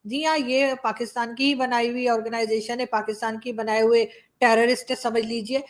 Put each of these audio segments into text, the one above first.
जी हाँ, ये पाकिस्तान की ही बनाई हुई ऑर्गेनाइजेशन है, पाकिस्तान की बनाए हुए टेररिस्ट समझ लीजिए।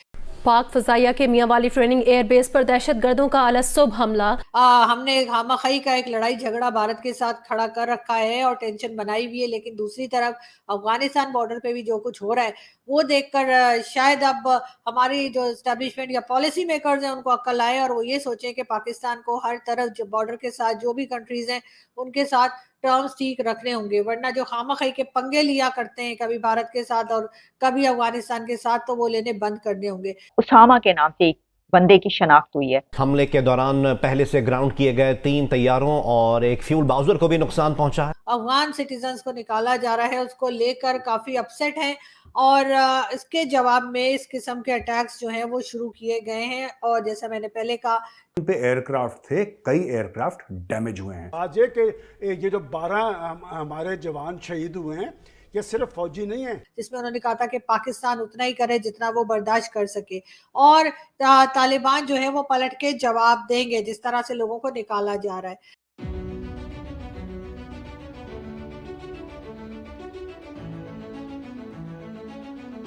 पाक फजाइया के मियांवाली ट्रेनिंग एयरबेस पर दहशतगर्दों का अलसुब हमला। हमने खामखई का एक लड़ाई झगड़ा भारत के साथ खड़ा कर रखा है और टेंशन बनाई हुई है, लेकिन दूसरी तरफ अफगानिस्तान बॉर्डर पे भी जो कुछ हो रहा है वो देखकर शायद अब हमारी जो एस्टेब्लिशमेंट या पॉलिसी मेकर्स हैं उनको अक्ल आए और वो ये सोचें कि पाकिस्तान को हर तरफ जो बॉर्डर के साथ जो भी कंट्रीज हैं उनके साथ टर्म्स ठीक रखने होंगे, वरना जो खामखई के पंगे लिया करते हैं कभी भारत के साथ और कभी अफगानिस्तान के साथ, तो वो लेने बंद करने होंगे। उसामा के नाम से एक बंदे की शनाख्त हुई है। हमले के दौरान पहले से ग्राउंड किए गए 3 तैयारों और एक फ्यूल बाउजर को भी नुकसान पहुंचा है। अफगान सिटीजन्स को निकाला जा रहा है, उसको लेकर काफी अपसेट हैं और इसके जवाब में इस किस्म के अटैक्स जो हैं वो शुरू किए गए हैं और जैसा मैंने पहले कहा पे एयरक्राफ्ट थे, कई एयरक्राफ्ट डैमेज हुए हैं। आज ये जो 12 हमारे जवान शहीद हुए हैं, ये सिर्फ फौजी नहीं है। जिसमें उन्होंने कहा था कि पाकिस्तान उतना ही करे जितना वो बर्दाश्त कर सके और तालिबान जो है वो पलट के जवाब देंगे जिस तरह से लोगों को निकाला जा रहा है।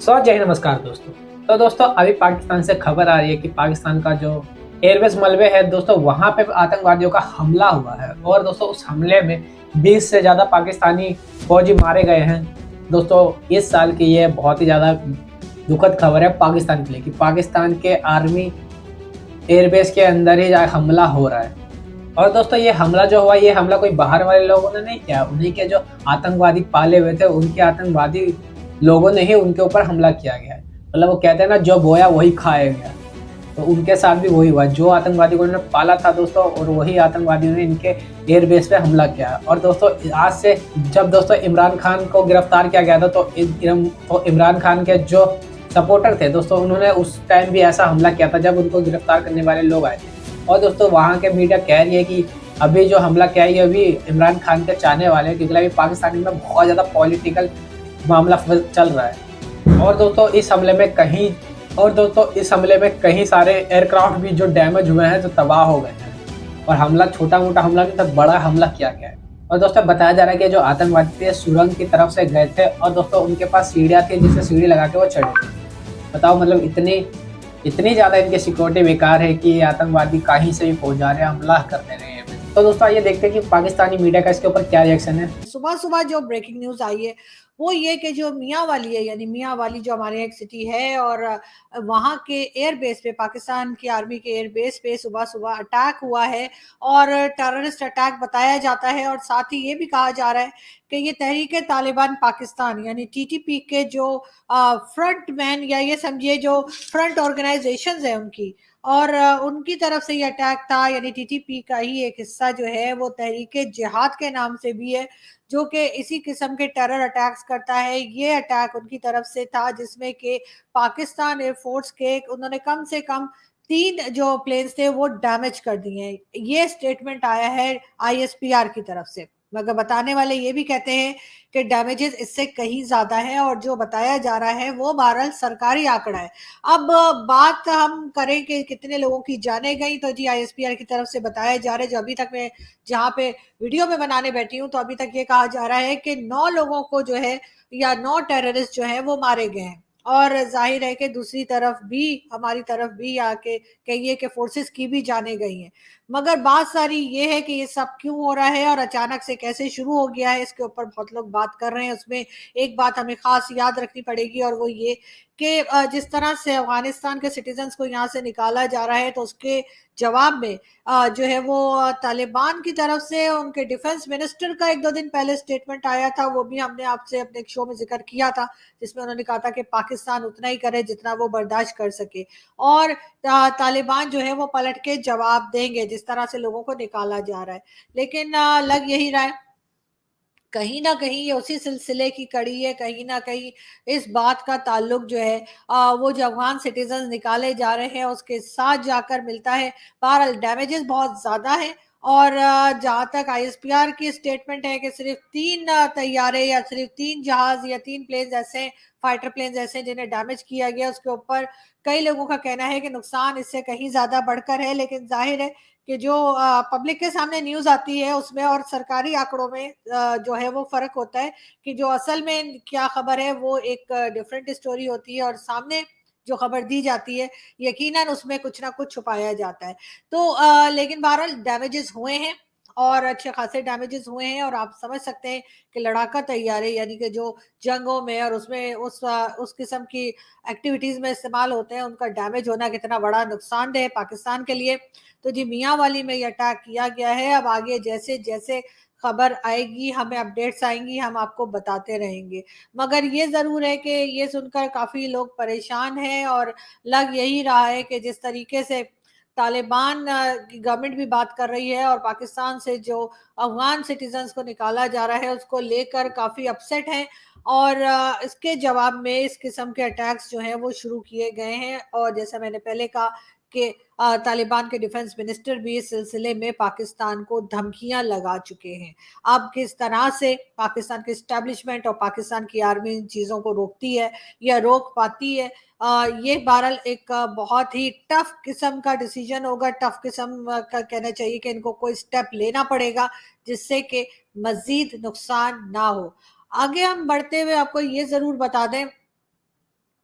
जय हिंद, नमस्कार दोस्तों। तो दोस्तों अभी पाकिस्तान से खबर आ रही है कि पाकिस्तान का जो एयरबेस मलबे है दोस्तों, वहां पे आतंकवादियों का हमला हुआ है और दोस्तों उस हमले में 20 से ज्यादा पाकिस्तानी फौजी मारे गए हैं। दोस्तों इस साल की ये बहुत ही ज्यादा दुखद खबर है पाकिस्तान के लिए कि पाकिस्तान के आर्मी एयरबेस के अंदर ही हमला हो रहा है। और दोस्तों ये हमला जो हुआ, ये हमला कोई बाहर वाले लोगों ने नहीं किया, उन्हीं के जो आतंकवादी पाले हुए थे उनके आतंकवादी लोगों ने ही उनके ऊपर हमला किया गया है। मतलब वो कहते हैं ना, जो बोया वही खाया गया, तो उनके साथ भी वही हुआ। जो आतंकवादी को उन्होंने पाला था दोस्तों, और वही आतंकवादियों ने इनके एयरबेस पे हमला किया। और दोस्तों आज से जब दोस्तों इमरान खान को गिरफ्तार किया गया था तो इमरान खान के जो सपोर्टर थे दोस्तों, उन्होंने उस टाइम भी ऐसा हमला किया था जब उनको गिरफ्तार करने वाले लोग आए थे। और दोस्तों वहाँ के मीडिया कह रही है कि अभी जो हमला किया है ये अभी इमरान खान के चाहने वाले हैं, क्योंकि अभी पाकिस्तान में बहुत ज़्यादा पॉलिटिकल मामला चल रहा है। और दोस्तों इस हमले में कई सारे एयरक्राफ्ट भी जो डैमेज हुए हैं, जो तबाह हो गए हैं। और हमला छोटा मोटा हमला नहीं था, बड़ा हमला किया गया है। और दोस्तों बताया जा रहा है कि जो आतंकवादी थे सुरंग की तरफ से गए थे और दोस्तों उनके पास सीढ़ियाँ थी जिससे सीढ़ी लगा के वो चढ़े थे। बताओ, मतलब इतनी ज़्यादा इनकी सिक्योरिटी बेकार है कि आतंकवादी कहीं से भी पहुंच जा रहे हैं, हमला कर दे रहे हैं। तो दोस्तों ये देखते हैं कि पाकिस्तानी मीडिया का इसके ऊपर क्या रिएक्शन है। सुबह सुबह जो ब्रेकिंग न्यूज आई है वो ये कि जो मियाँ वाली है, यानी मियाँ वाली जो हमारे एक सिटी है और वहाँ के एयरबेस पे, पाकिस्तान की आर्मी के एयरबेस पे सुबह सुबह अटैक हुआ है और टेररिस्ट अटैक बताया जाता है। और साथ ही ये भी कहा जा रहा है कि ये तहरीक तालिबान पाकिस्तान यानी टीटीपी के जो फ्रंट मैन या ये समझिए जो फ्रंट ऑर्गेनाइजेशंस है उनकी, और उनकी तरफ से ये अटैक था। यानी टीटीपी का ही एक हिस्सा जो है वो तहरीक जिहाद के नाम से भी है, जो कि इसी किस्म के टेरर अटैक्स करता है। ये अटैक उनकी तरफ से था जिसमें कि पाकिस्तान एयरफोर्स के उन्होंने कम से कम 3 जो प्लेन्स थे वो डैमेज कर दिए हैं। ये स्टेटमेंट आया है आईएसपीआर की तरफ से, मगर बताने वाले ये भी कहते हैं कि डैमेजेस इससे कहीं ज्यादा है और जो बताया जा रहा है वो बहरहाल सरकारी आंकड़ा है। अब बात हम करें कि कितने लोगों की जाने गई, तो जी आईएसपीआर की तरफ से बताया जा रहा है, जो अभी तक मैं जहाँ पे वीडियो में बनाने बैठी हूँ तो अभी तक ये कहा जा रहा है कि 9 लोगों को जो है या 9 टेररिस्ट जो है वो मारे गए हैं। और जाहिर है कि दूसरी तरफ भी, हमारी तरफ भी आके कहिए कि फोर्सेस की भी जाने गई हैं। मगर बात सारी ये है कि ये सब क्यों हो रहा है और अचानक से कैसे शुरू हो गया है, इसके ऊपर बहुत लोग बात कर रहे हैं। उसमें एक बात हमें खास याद रखनी पड़ेगी और वो ये कि जिस तरह से अफगानिस्तान के सिटीजन्स को यहाँ से निकाला जा रहा है, तो उसके जवाब में जो है वो तालिबान की तरफ से उनके डिफेंस मिनिस्टर का 1-2 दिन पहले स्टेटमेंट आया था, वो भी हमने आपसे अपने एक शो में जिक्र किया था, जिसमें उन्होंने कहा था कि पाकिस्तान उतना ही करे जितना वो बर्दाश्त कर सके और तालिबान जो है वो पलट के जवाब देंगे जिस तरह से लोगों को निकाला जा रहा है। लेकिन लग यही रहा है कहीं ना कहीं ये उसी सिलसिले की कड़ी है, कहीं ना कहीं इस बात का ताल्लुक जो है वो जो अफगान सिटीजन निकाले जा रहे हैं उसके साथ जाकर मिलता है। बहरहाल डैमेजेस बहुत ज्यादा है और जहां तक आईएसपीआर की स्टेटमेंट है कि सिर्फ 3 तैयारे या सिर्फ 3 जहाज या 3 प्लेन ऐसे, फाइटर प्लेन ऐसे जिन्हें डैमेज किया गया, उसके ऊपर कई लोगों का कहना है कि नुकसान इससे कहीं ज्यादा बढ़कर है। लेकिन जाहिर है कि जो पब्लिक के सामने न्यूज आती है उसमें और सरकारी आंकड़ों में जो है वो फर्क होता है, कि जो असल में क्या खबर है वो एक डिफरेंट स्टोरी होती है और सामने जो खबर दी जाती है यकीनन उसमें कुछ ना कुछ छुपाया जाता है। तो लेकिन बहरहाल डैमेजेस हुए हैं और अच्छे खासे डैमेजेस हुए हैं, और आप समझ सकते हैं कि लड़ाका तैयारे यानी कि जो जंगों में और उसमें उस किस्म की एक्टिविटीज में इस्तेमाल होते हैं, उनका डैमेज होना कितना बड़ा नुकसानदेह है पाकिस्तान के लिए। तो जी मियाँ वाली में ये अटैक किया गया है। अब आगे जैसे जैसे खबर आएगी, हमें अपडेट्स आएंगी, हम आपको बताते रहेंगे। मगर ये ज़रूर है कि ये सुनकर काफ़ी लोग परेशान हैं और लग यही रहा है कि जिस तरीके से तालिबान की गवर्नमेंट भी बात कर रही है और पाकिस्तान से जो अफगान सिटीजन्स को निकाला जा रहा है उसको लेकर काफ़ी अपसेट हैं, और इसके जवाब में इस किस्म के अटैक्स जो हैं वो शुरू किए गए हैं। और जैसा मैंने पहले कहा कि तालिबान के डिफेंस मिनिस्टर भी इस सिलसिले में पाकिस्तान को धमकियां लगा चुके हैं। अब किस तरह से पाकिस्तान की एस्टेब्लिशमेंट और पाकिस्तान की आर्मी इन चीज़ों को रोकती है या रोक पाती है, ये बहरहाल एक बहुत ही टफ किस्म का डिसीजन होगा। टफ किस्म का कहना चाहिए कि इनको कोई स्टेप लेना पड़ेगा जिससे कि मजीद नुकसान ना हो। आगे हम बढ़ते हुए आपको ये ज़रूर बता दें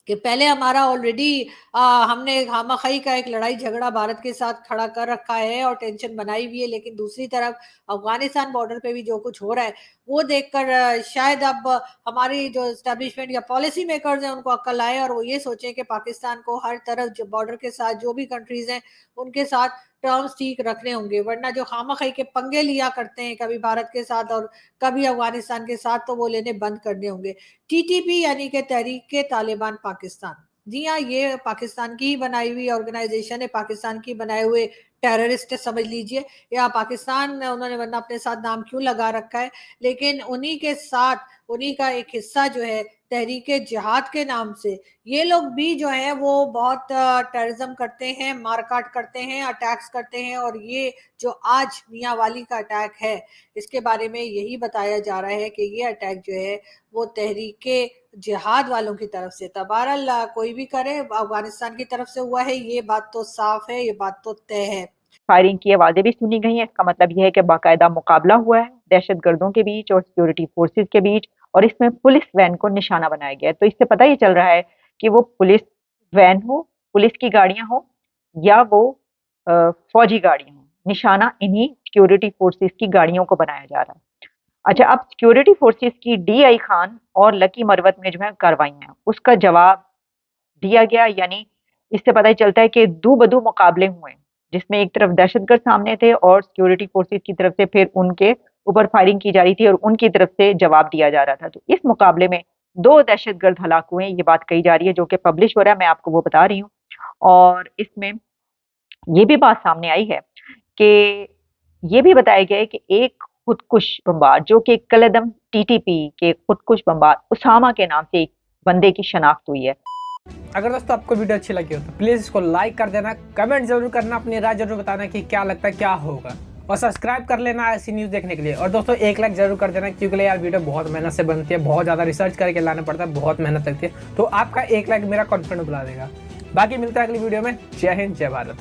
कि पहले हमारा ऑलरेडी हमने खामखई का एक लड़ाई झगड़ा भारत के साथ खड़ा कर रखा है और टेंशन बनाई हुई है, लेकिन दूसरी तरफ अफगानिस्तान बॉर्डर पे भी जो कुछ हो रहा है वो देखकर शायद अब हमारी जो एस्टेब्लिशमेंट या पॉलिसी मेकर्स हैं उनको अक्ल आए और वो ये सोचें कि पाकिस्तान को हर तरफ जो बॉर्डर के साथ जो भी कंट्रीज हैं उनके साथ टर्म्स ठीक रखने होंगे, वरना जो खामखई के पंगे लिया करते हैं कभी भारत के साथ और कभी अफगानिस्तान के साथ, तो वो लेने बंद करने होंगे। टीटीपी यानी कि तहरीक तालिबान पाकिस्तान, जी हाँ, ये पाकिस्तान की ही बनाई हुई ऑर्गेनाइजेशन है, पाकिस्तान की बनाए हुए टेररिस्ट समझ लीजिए, या पाकिस्तान उन्होंने वरना अपने साथ नाम क्यों लगा रखा है, लेकिन उन्हीं के साथ उन्हीं का एक हिस्सा जो है तहरीक जिहाद के नाम से ये लोग भी जो है वो बहुत टेररिज्म करते हैं, मारकाट करते हैं, अटैक्स करते हैं। और ये जो आज मियाँ वाली का अटैक है इसके बारे में यही बताया जा रहा है कि ये अटैक जो है वो तहरीक जिहाद वालों की तरफ से, तबारल कोई भी करे अफगानिस्तान की तरफ से हुआ है, ये बात तो साफ है, ये बात तो तय है। फायरिंग की आवाजें भी सुनी गई हैं। इसका मतलब यह है कि बाकायदा मुकाबला हुआ है दहशतगर्दों के बीच और सिक्योरिटी फोर्सेस के बीच, और इसमें पुलिस वैन को निशाना बनाया गया है। तो इससे पता ही चल रहा है कि वो पुलिस वैन हो, पुलिस की गाड़ियां हो या वो फौजी गाड़ियां हो, निशाना इन्हीं सिक्योरिटी फोर्सेस की गाड़ियों को बनाया जा रहा है। अच्छा, अब सिक्योरिटी फोर्सेस की डीआई खान और लकी मरवत में जो है कार्रवाइयां, उसका जवाब दिया गया। यानी इससे पता ही चलता है कि दो बदू मुकाबले हुए, जिसमें एक तरफ दहशतगर्द सामने थे और सिक्योरिटी फोर्सेस की तरफ से फिर उनके ऊपर फायरिंग की जा रही थी और उनकी तरफ से जवाब दिया जा रहा था। तो इस मुकाबले में 2 दहशतगर्द हलाक हुए, ये बात कही जा रही है, जो कि पब्लिश हो रहा है, मैं आपको वो बता रही हूँ। और इसमें ये भी बात सामने आई है कि ये भी बताया गया है कि एक खुदकुश बमबार, जो कि कलदम टीटीपी के खुदकुश बमबार उसामा के नाम से एक बंदे की शनाख्त हुई है। अगर दोस्तों आपको वीडियो अच्छी लगी हो तो प्लीज़ इसको लाइक कर देना, कमेंट जरूर करना, अपनी राय जरूर बताना कि क्या लगता है क्या होगा, और सब्सक्राइब कर लेना ऐसी न्यूज़ देखने के लिए। और दोस्तों एक लाइक जरूर कर देना, क्योंकि यार वीडियो बहुत मेहनत से बनती है, बहुत ज़्यादा रिसर्च करके लाना पड़ता है, बहुत मेहनत लगती है। तो आपका एक लाइक मेरा कॉन्फिडेंस बढ़ा देगा। बाकी मिलता है अगली वीडियो में। जय हिंद, जय भारत।